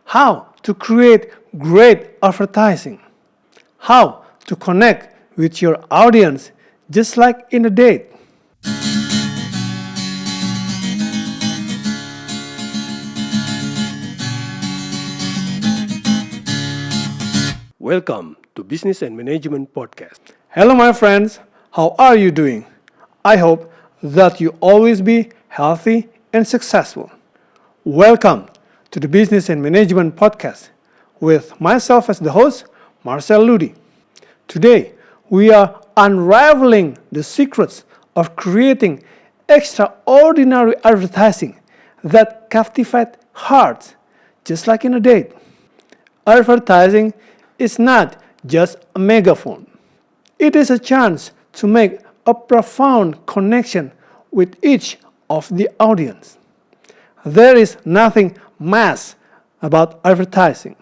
how to create great advertising, how to connect with your audience just like in a date. Welcome to Business and Management Podcast. Hello my friends, how are you doing? I hope that you always be healthy and successful. Welcome to the Business and Management Podcast with myself as the host, Marcel Ludi. Today, we are unraveling the secrets of creating extraordinary advertising that captivate hearts, just like in a date. Advertising is not just a megaphone. It is a chance to make a profound connection with each of the audience. There is nothing mass about advertising.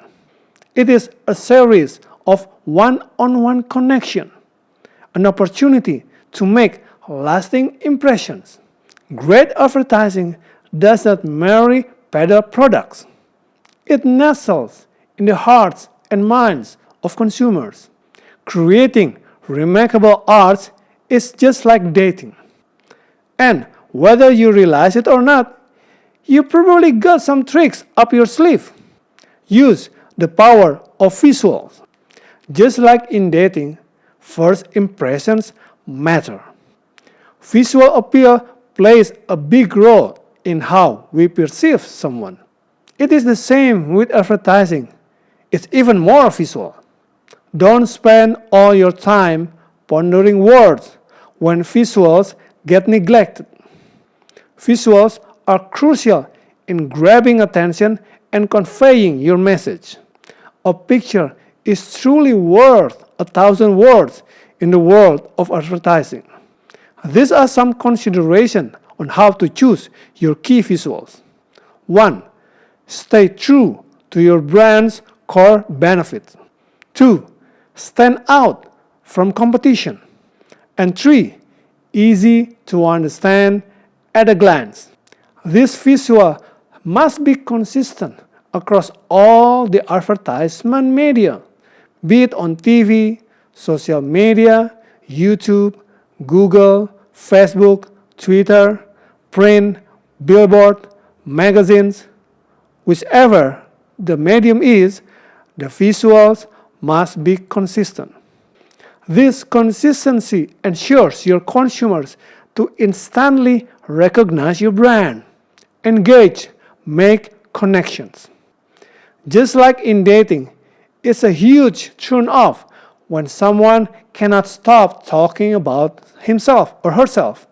It is a series of one-on-one connection, an opportunity to make lasting impressions. Great advertising does not merely peddle products. It nestles in the hearts and minds of consumers. Creating remarkable art is just like dating. And whether you realize it or not, you probably got some tricks up your sleeve. Use the power of visuals. Just like in dating, first impressions matter. Visual appeal plays a big role in how we perceive someone. It is the same with advertising. It's even more visual. Don't spend all your time pondering words when visuals get neglected. Visuals are crucial in grabbing attention and conveying your message. A picture is truly worth 1,000 words in the world of advertising. These are some considerations on how to choose your key visuals. 1. Stay true to your brand's core benefits. 2. Stand out from competition. And 3. Easy to understand at a glance. This visual must be consistent across all the advertisement media, be it on TV, social media, YouTube, Google, Facebook, Twitter, print, billboard, magazines. Whichever the medium is, the visuals must be consistent. This consistency ensures your consumers to instantly recognize your brand, engage, make connections. Just like in dating, it's a huge turn-off when someone cannot stop talking about himself or herself.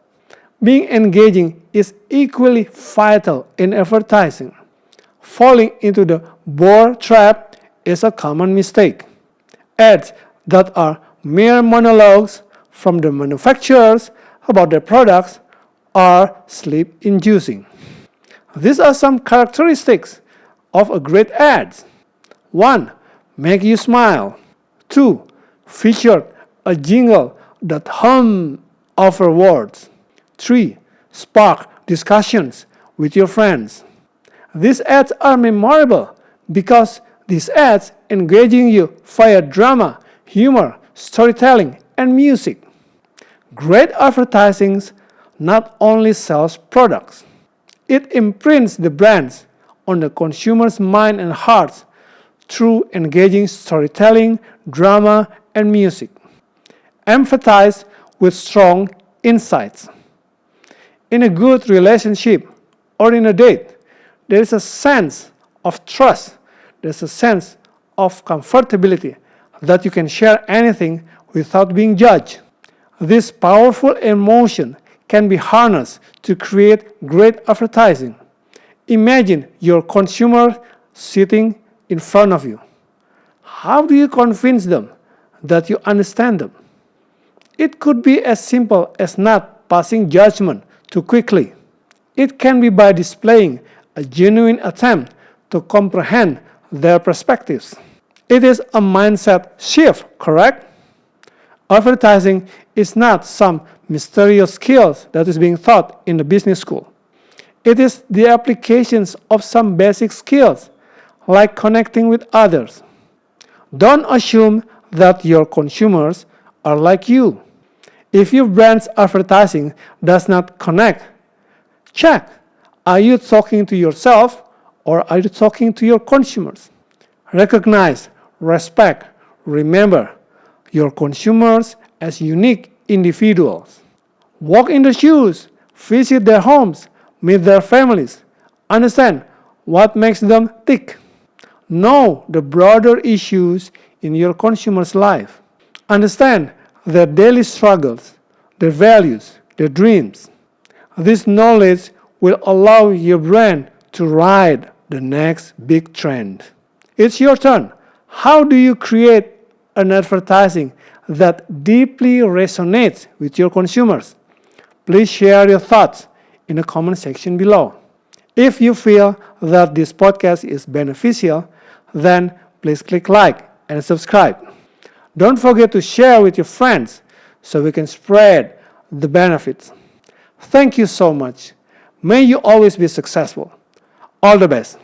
Being engaging is equally vital in advertising. Falling into the bore trap is a common mistake. Ads that are mere monologues from the manufacturers about their products are sleep-inducing. These are some characteristics of a great ad. 1. Make you smile. 2. Feature a jingle that hum over words. 3. Spark discussions with your friends. These ads are memorable because these ads engaging you via drama, humor, storytelling, and music. Great advertising not only sells products, it imprints the brands on the consumer's mind and hearts through engaging storytelling, drama, and music. Emphasize with strong insights. In a good relationship or in a date, there is a sense of trust, there's a sense of comfortability that you can share anything without being judged. This powerful emotion can be harnessed to create great advertising. Imagine your consumer sitting in front of you. How do you convince them that you understand them? It could be as simple as not passing judgment too quickly. It can be by displaying a genuine attempt to comprehend their perspectives. It is a mindset shift, correct? Advertising is not some mysterious skill that is being taught in the business school. It is the applications of some basic skills like connecting with others. Don't assume that your consumers are like you. If your brand's advertising does not connect, check. Are you talking to yourself or are you talking to your consumers? Recognize, respect, remember your consumers as unique individuals. Walk in the shoes, visit their homes, meet their families, understand what makes them tick. Know the broader issues in your consumer's life. Understand their daily struggles, their values, their dreams. This knowledge will allow your brand to ride the next big trend. It's your turn. How do you create an advertising that deeply resonates with your consumers? Please share your thoughts in the comment section below. If you feel that this podcast is beneficial, then please click like and subscribe. Don't forget to share with your friends so we can spread the benefits. Thank you so much. May you always be successful. All the best.